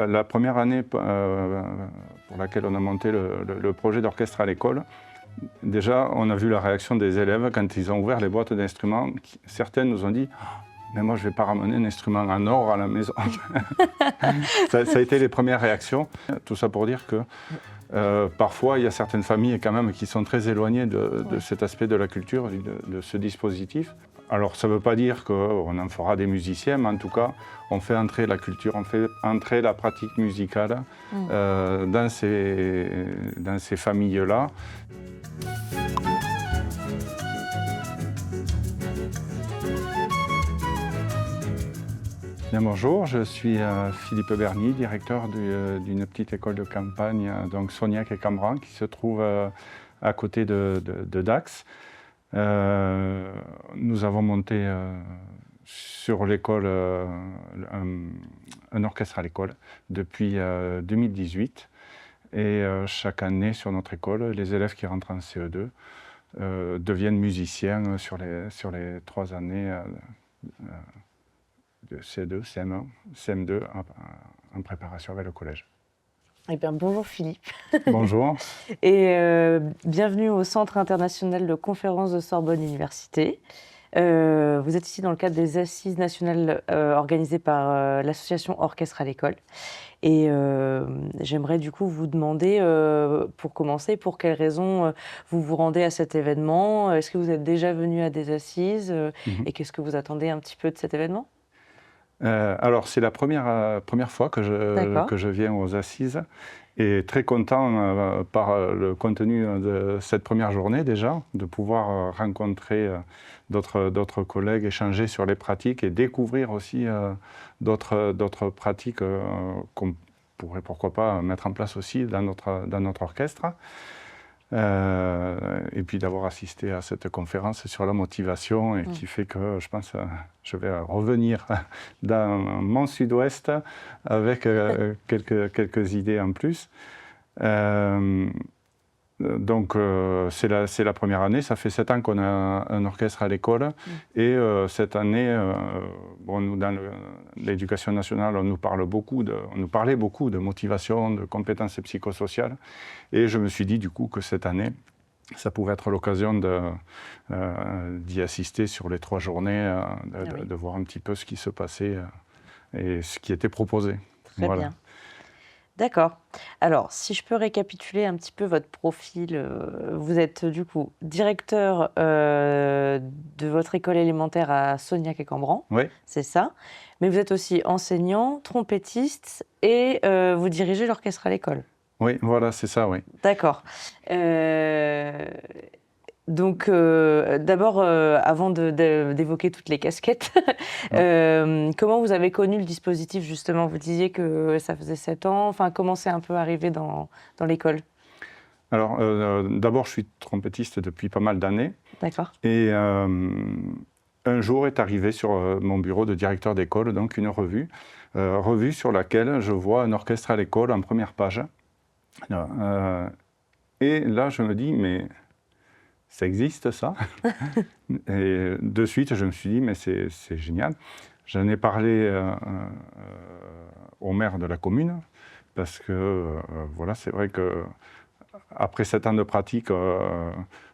la première année pour laquelle on a monté le projet d'orchestre à l'école, déjà, on a vu la réaction des élèves quand ils ont ouvert les boîtes d'instruments. Certaines nous ont dit « mais moi, je ne vais pas ramener un instrument en or à la maison ». Ça a été les premières réactions. Tout ça pour dire que parfois, il y a certaines familles quand même qui sont très éloignées de cet aspect de la culture, de ce dispositif. Alors, ça ne veut pas dire qu'on en fera des musiciens, mais en tout cas, on fait entrer la culture, on fait entrer la pratique musicale dans ces familles-là. Bien, bonjour, je suis Philippe Berny, directeur d'une petite école de campagne, donc Sognac et Cambran, qui se trouve à côté de Dax. Nous avons monté sur l'école un orchestre à l'école depuis 2018. Et chaque année sur notre école, les élèves qui rentrent en CE2 deviennent musiciens sur les 3 années de CE2, CM1, CM2 en préparation avec le collège. Eh bien, bonjour Philippe. Bonjour. Et bienvenue au Centre international de conférences de Sorbonne Université. Vous êtes ici dans le cadre des Assises nationales organisées par l'association Orchestre à l'école. Et j'aimerais du coup vous demander, pour commencer, pour quelles raisons vous vous rendez à cet événement? Est-ce que vous êtes déjà venu à des assises? Et qu'est-ce que vous attendez un petit peu de cet événement? Alors, c'est la première fois que je viens aux assises et très content par le contenu de cette première journée déjà, de pouvoir rencontrer d'autres collègues, échanger sur les pratiques et découvrir aussi d'autres pratiques qu'on pourrait pourquoi pas mettre en place aussi dans notre orchestre. Et puis d'avoir assisté à cette conférence sur la motivation et qui fait que je pense je vais revenir dans mon sud-ouest avec quelques idées en plus. Donc c'est la première année, ça fait 7 ans qu'on a un orchestre à l'école et cette année, bon, nous dans l'éducation nationale, on nous parlait beaucoup de motivation, de compétences psychosociales et je me suis dit du coup que cette année, ça pouvait être l'occasion d'y assister sur les 3 journées, de voir un petit peu ce qui se passait et ce qui était proposé. Très bien. D'accord. Alors, si je peux récapituler un petit peu votre profil, vous êtes du coup directeur de votre école élémentaire à Sognac et Cambran, oui. C'est ça. Mais vous êtes aussi enseignant, trompettiste et vous dirigez l'orchestre à l'école. Oui, voilà, c'est ça, oui. D'accord. Donc, d'abord, avant d'évoquer toutes les casquettes, comment vous avez connu le dispositif, justement? Vous disiez que ça faisait 7 ans. Enfin, comment c'est un peu arrivé dans l'école? Alors, d'abord, je suis trompettiste depuis pas mal d'années. D'accord. Et un jour est arrivé sur mon bureau de directeur d'école, donc une revue sur laquelle je vois un orchestre à l'école en première page. Et là, je me dis, mais ça existe, ça? Et de suite, je me suis dit, mais c'est génial. J'en ai parlé au maire de la commune, parce que, voilà, c'est vrai qu'après 7 ans de pratique,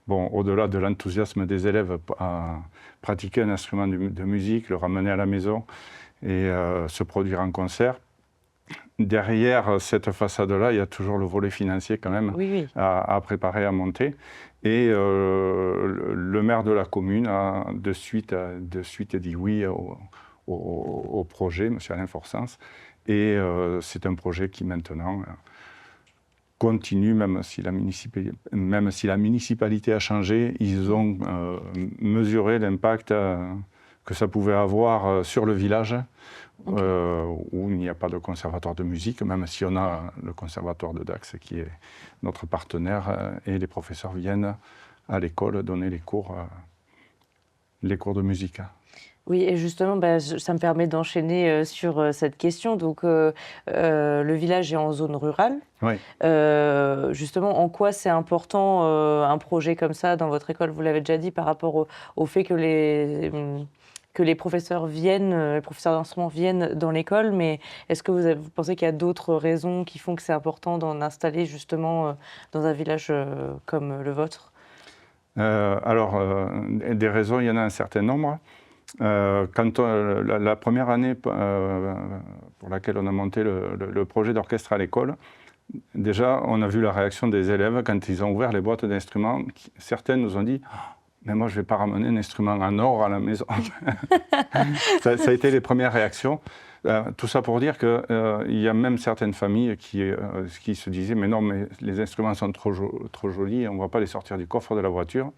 bon, au-delà de l'enthousiasme des élèves à pratiquer un instrument de musique, le ramener à la maison et se produire en concert, derrière cette façade-là, il y a toujours le volet financier quand même à préparer, à monter. Et le maire de la commune a de suite dit oui au projet, M. Alain Forsens. Et c'est un projet qui maintenant continue, même si la municipalité a changé. Ils ont mesuré l'impact que ça pouvait avoir sur le village. Où il n'y a pas de conservatoire de musique, même si on a le conservatoire de Dax qui est notre partenaire et les professeurs viennent à l'école donner les cours de musique. Oui, et justement, ça me permet d'enchaîner sur cette question. Donc, le village est en zone rurale. Oui. Justement, en quoi c'est important un projet comme ça dans votre école? Vous l'avez déjà dit par rapport au fait que que les professeurs viennent, les professeurs d'instruments viennent dans l'école, mais est-ce que vous pensez qu'il y a d'autres raisons qui font que c'est important d'en installer justement dans un village comme le vôtre? Alors, des raisons, il y en a un certain nombre. Quand la première année pour laquelle on a monté le projet d'orchestre à l'école, déjà, on a vu la réaction des élèves quand ils ont ouvert les boîtes d'instruments. Certaines nous ont dit « Mais moi, je ne vais pas ramener un instrument en or à la maison. » Ça a été les premières réactions. Tout ça pour dire qu'il y a même certaines familles qui se disaient « Mais non, mais les instruments sont trop jolis, on ne va pas les sortir du coffre de la voiture. »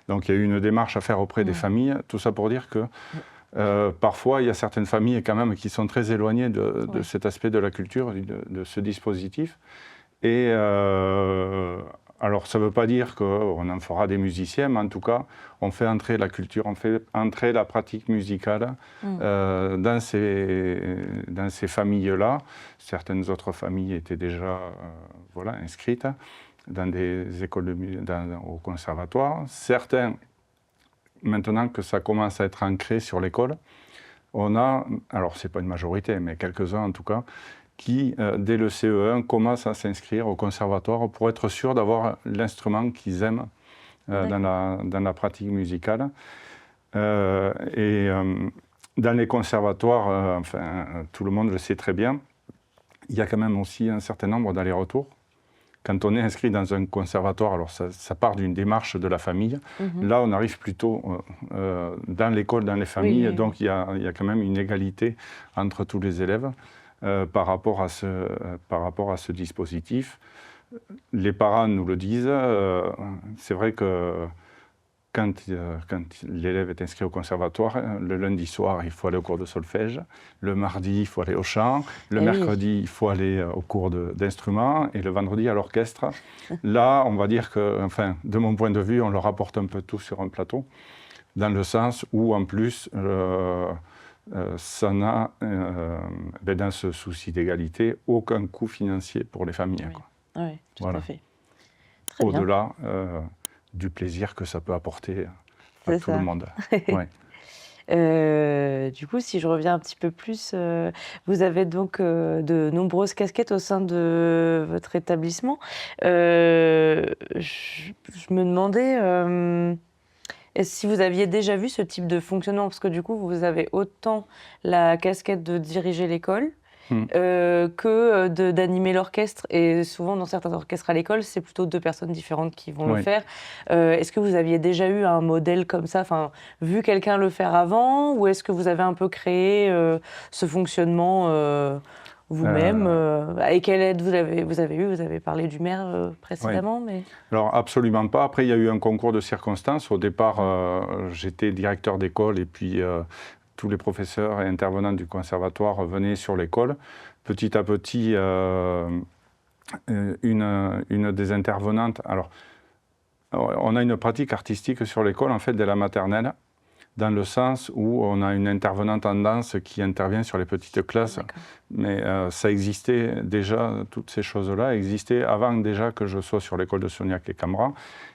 Donc il y a eu une démarche à faire auprès des familles. Tout ça pour dire que parfois, il y a certaines familles quand même qui sont très éloignées de cet aspect de la culture, de ce dispositif. Et alors, ça ne veut pas dire qu'on en fera des musiciens, mais en tout cas, on fait entrer la culture, on fait entrer la pratique musicale dans ces familles-là. Certaines autres familles étaient déjà inscrites dans des écoles au conservatoire. Certains, maintenant que ça commence à être ancré sur l'école, on a, alors ce n'est pas une majorité, mais quelques-uns en tout cas, qui, dès le CE1, commencent à s'inscrire au conservatoire pour être sûrs d'avoir l'instrument qu'ils aiment dans la pratique musicale. Dans les conservatoires, tout le monde le sait très bien, il y a quand même aussi un certain nombre d'allers-retours. Quand on est inscrit dans un conservatoire, alors ça part d'une démarche de la famille. Là, on arrive plutôt dans l'école, dans les familles. Donc, il y a quand même une égalité entre tous les élèves par rapport à ce dispositif. Les parents nous le disent. C'est vrai que quand l'élève est inscrit au conservatoire, le lundi soir, il faut aller au cours de solfège. Le mardi, il faut aller au chant. Le mercredi, il faut aller au cours d'instruments. Et le vendredi, à l'orchestre. Là, on va dire que, de mon point de vue, on leur apporte un peu tout sur un plateau, dans le sens où, en plus, ça n'a, dans ce souci d'égalité, aucun coût financier pour les familles. Oui, tout à fait. Très bien. Au-delà du plaisir que ça peut apporter à tout le monde. Du coup, si je reviens un petit peu plus, vous avez donc de nombreuses casquettes au sein de votre établissement. Je me demandais si vous aviez déjà vu ce type de fonctionnement, parce que du coup, vous avez autant la casquette de diriger l'école que d'animer l'orchestre. Et souvent, dans certains orchestres à l'école, c'est plutôt deux personnes différentes qui vont le faire. Est-ce que vous aviez déjà eu un modèle comme ça, vu quelqu'un le faire avant, ou est-ce que vous avez un peu créé ce fonctionnement vous-même et quelle aide vous avez eu? Vous avez parlé du maire précédemment, mais... Alors, absolument pas. Après, il y a eu un concours de circonstances. Au départ, j'étais directeur d'école et puis tous les professeurs et intervenants du conservatoire venaient sur l'école. Petit à petit, une des intervenantes... Alors, on a une pratique artistique sur l'école, en fait, dès la maternelle, dans le sens où on a une intervenante en danse qui intervient sur les petites classes. Mais ça existait déjà, toutes ces choses-là existaient avant déjà que je sois sur l'école de Soignac et Camera.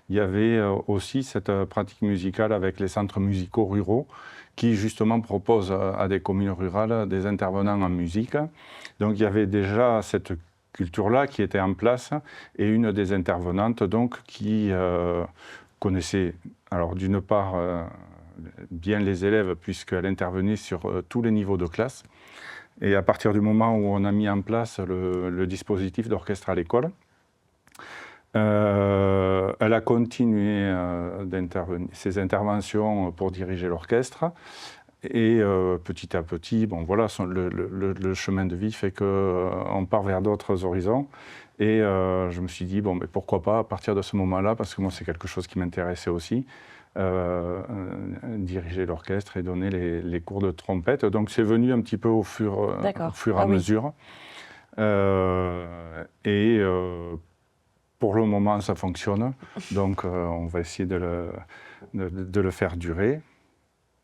Il y avait aussi cette pratique musicale avec les centres musicaux ruraux qui justement proposent à des communes rurales des intervenants en musique. Donc il y avait déjà cette culture-là qui était en place et une des intervenantes donc qui connaissait, alors d'une part bien les élèves puisqu'elle intervenait sur tous les niveaux de classe. Et à partir du moment où on a mis en place le dispositif d'orchestre à l'école, elle a continué ses interventions pour diriger l'orchestre. Et petit à petit, bon, voilà, le chemin de vie fait qu'on part vers d'autres horizons. Et je me suis dit, bon, mais pourquoi pas à partir de ce moment-là, parce que moi, c'est quelque chose qui m'intéressait aussi, diriger l'orchestre et donner les cours de trompette. Donc c'est venu un petit peu au fur et à mesure. Pour le moment, ça fonctionne. Donc on va essayer de le faire durer.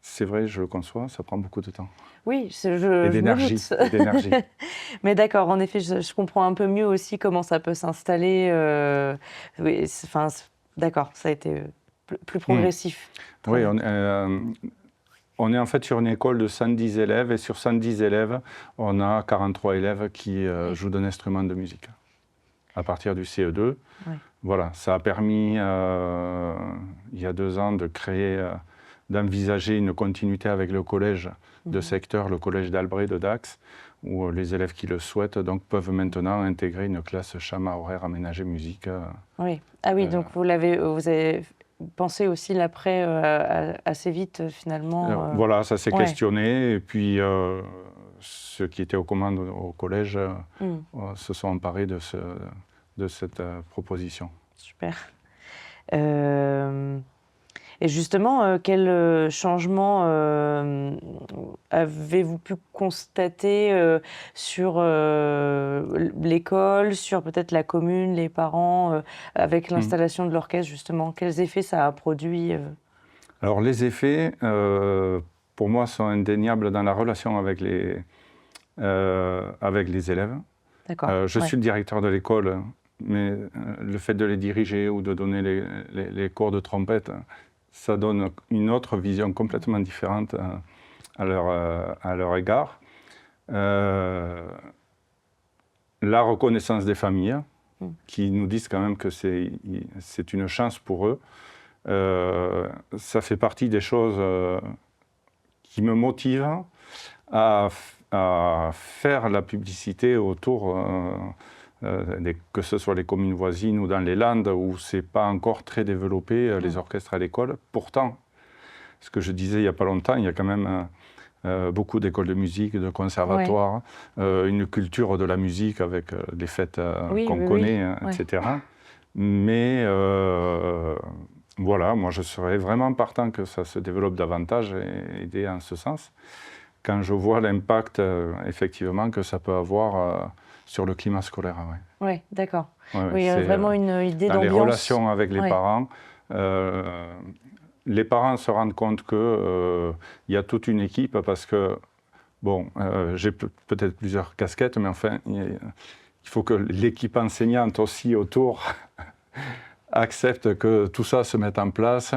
C'est vrai, je le conçois, ça prend beaucoup de temps. Oui, et d'énergie. Mais d'accord, en effet, je comprends un peu mieux aussi comment ça peut s'installer. D'accord, ça a été plus progressif. Oui, On est en fait sur une école de 110 élèves et sur 110 élèves, on a 43 élèves qui jouent d'un instrument de musique à partir du CE2. Oui. Voilà, ça a permis, il y a 2 ans, de créer, d'envisager une continuité avec le collège de secteur, le collège d'Albret de Dax, où les élèves qui le souhaitent donc, peuvent maintenant intégrer une classe chama horaire aménagée musique. Oui. Ah oui, donc vous avez pensé aussi l'après assez vite finalement. Voilà, ça s'est questionné et puis ceux qui étaient aux commandes au collège se sont emparés de cette proposition. Super. Et justement, quel changement avez-vous pu constater sur l'école, sur peut-être la commune, les parents, avec l'installation de l'orchestre, justement? Quels effets ça a produit Alors les effets, pour moi, sont indéniables dans la relation avec les élèves. D'accord. Je suis le directeur de l'école, mais le fait de les diriger ou de donner les cours de trompette, ça donne une autre vision complètement différente à leur égard. La reconnaissance des familles, qui nous disent quand même que c'est une chance pour eux. Ça fait partie des choses qui me motivent à faire la publicité autour, que ce soit les communes voisines ou dans les Landes, où ce n'est pas encore très développé, les orchestres à l'école. Pourtant, ce que je disais il n'y a pas longtemps, il y a quand même beaucoup d'écoles de musique, de conservatoires, une culture de la musique avec les fêtes qu'on connaît, etc. Mais voilà, moi je serais vraiment partant que ça se développe davantage et aider en ce sens. Quand je vois l'impact effectivement que ça peut avoir sur le climat scolaire. Oui, d'accord. Oui, vraiment une idée d'ambiance. Dans les relations avec les parents, les parents se rendent compte qu'il y a toute une équipe parce que, bon, j'ai peut-être plusieurs casquettes, mais enfin, il faut que l'équipe enseignante aussi autour accepte que tout ça se mette en place.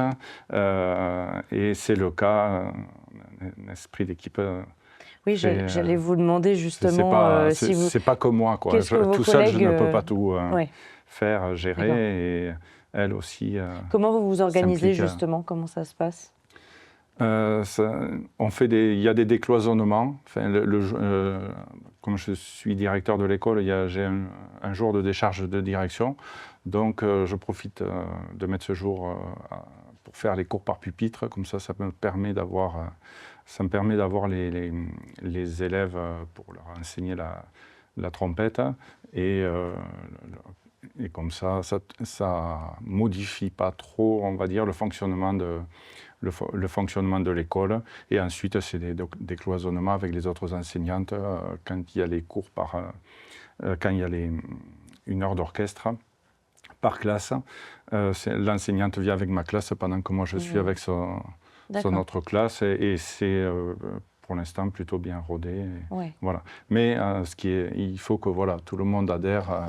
Et c'est le cas, un esprit d'équipe. Oui, j'allais vous demander justement si vous... C'est pas comme moi, quoi. Tout seul, je ne peux pas tout faire, gérer, et elle aussi. Comment vous vous organisez justement? Comment ça se passe? Il y a des décloisonnements. Enfin, comme je suis directeur de l'école, j'ai un jour de décharge de direction. Donc, je profite de mettre ce jour pour faire les cours par pupitre. Comme ça me permet d'avoir les élèves pour leur enseigner la trompette. Et comme ça modifie pas trop, on va dire, le fonctionnement de l'école. Et ensuite, c'est des cloisonnements avec les autres enseignantes quand il y a les cours quand il y a une heure d'orchestre par classe. L'enseignante vient avec ma classe pendant que moi je suis avec son autre classe. Et c'est pour l'instant plutôt bien rodé. Voilà. Mais il faut que tout le monde adhère.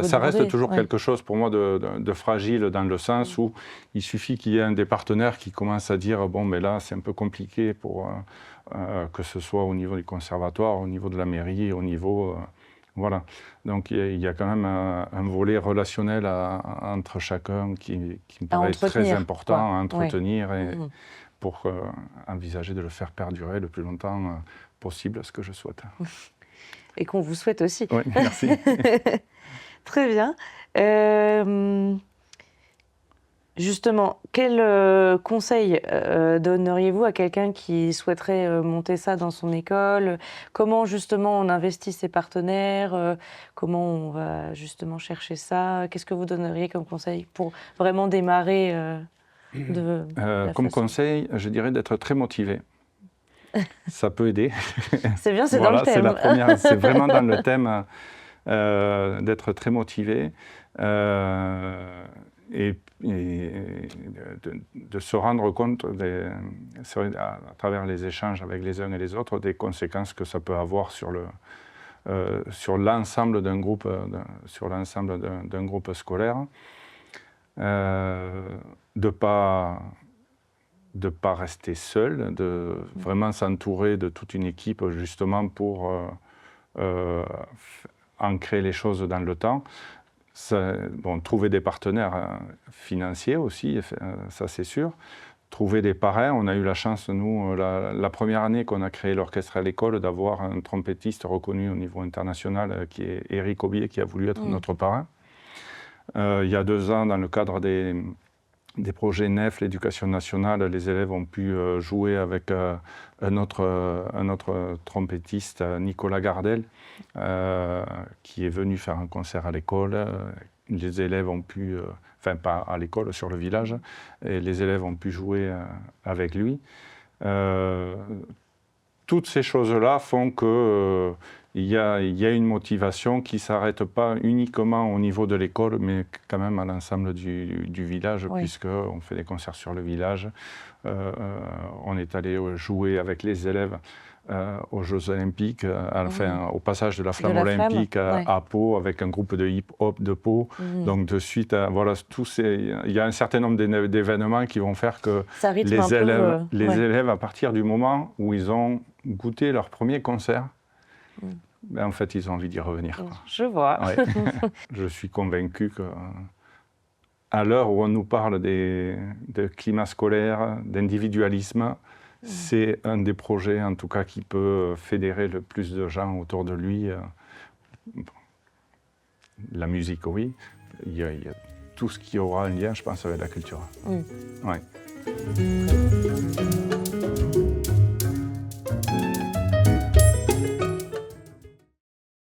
Ça reste toujours quelque chose pour moi de fragile dans le sens où il suffit qu'il y ait un des partenaires qui commence à dire bon, mais là c'est un peu compliqué pour que ce soit au niveau du conservatoire, au niveau de la mairie, au niveau voilà. Donc il y a quand même un volet relationnel entre chacun qui me paraît très important à entretenir et pour envisager de le faire perdurer le plus longtemps possible, ce que je souhaite. Et qu'on vous souhaite aussi. Oui, merci. Très bien. Justement, quel conseil donneriez-vous à quelqu'un qui souhaiterait monter ça dans son école? Comment justement on investit ses partenaires? Comment on va justement chercher ça? Qu'est-ce que vous donneriez comme conseil pour vraiment démarrer comme conseil, je dirais d'être très motivé. Ça peut aider. C'est bien, c'est dans le thème. C'est la première, c'est vraiment dans le thème d'être très motivé et de se rendre compte, à travers les échanges avec les uns et les autres, des conséquences que ça peut avoir sur l'ensemble d'un groupe, d'un groupe scolaire. De pas de ne pas rester seul, de vraiment s'entourer de toute une équipe justement pour ancrer les choses dans le temps. Trouver des partenaires financiers aussi, ça c'est sûr. Trouver des parrains. On a eu la chance, nous, la première année qu'on a créé l'orchestre à l'école, d'avoir un trompettiste reconnu au niveau international qui est Éric Aubier, qui a voulu être notre parrain. Il y a 2 ans, dans le cadre des projets NEF, l'éducation nationale, les élèves ont pu jouer avec un autre trompettiste, Nicolas Gardel, qui est venu faire un concert à l'école. Les élèves ont pu, enfin pas à l'école, sur le village, et les élèves ont pu jouer avec lui. Toutes ces choses-là font que il y a une motivation qui ne s'arrête pas uniquement au niveau de l'école, mais quand même à l'ensemble du village, puisqu'on fait des concerts sur le village. On est allé jouer avec les élèves aux Jeux Olympiques, au passage de la flamme olympique à Pau, avec un groupe de hip-hop de Pau. Donc de suite, il y a un certain nombre d'événements qui vont faire que les élèves, à partir du moment où ils ont goûté leur premier concert, en fait, ils ont envie d'y revenir, quoi. Je vois. Ouais. Je suis convaincu qu'à l'heure où on nous parle de climat scolaire, d'individualisme, c'est un des projets, en tout cas, qui peut fédérer le plus de gens autour de lui. La musique, oui. Il y a tout ce qui aura un lien, je pense, avec la culture. Ouais.